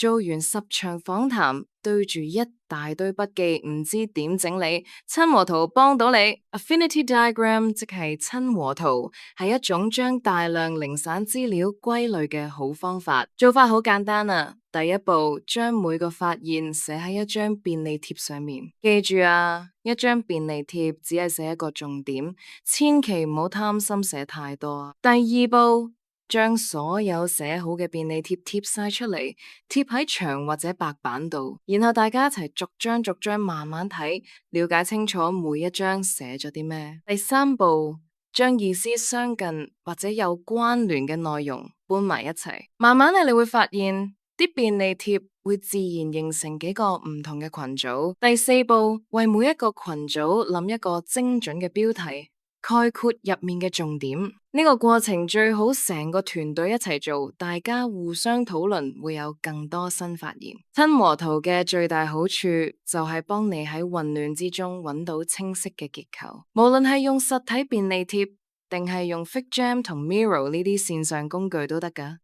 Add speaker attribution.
Speaker 1: 做完10場訪談，對住一大堆筆記，唔知點整理，親和圖幫到你。Affinity diagram 即係親和圖，係一種將大量零散資料歸類嘅好方法。做法好簡單啊，第一步，將每個發現寫喺一張便利貼上面。記住啊，一張便利貼只係寫一個重點，千祈唔好貪心寫太多。第二步，將所有寫好嘅便利貼貼晒出嚟，貼喺牆或者白板度，然後大家一齊逐張慢慢睇，了解清楚每一張寫咗啲咩。第三步，將意思相近或者有關聯嘅內容搬埋一齊，慢慢你會發現啲便利貼會自然形成幾個唔同嘅群組。第四步，為每一個群組諗一個精準嘅標題，概括入面嘅重點。呢個過程最好成個團隊一齊做，大家互相討論，會有更多新發現。親和圖嘅最大好處就係幫你喺混亂之中揾到清晰嘅結構，無論係用實體便利貼定係用 FigJam 同 Miro 呢啲線上工具都得㗎。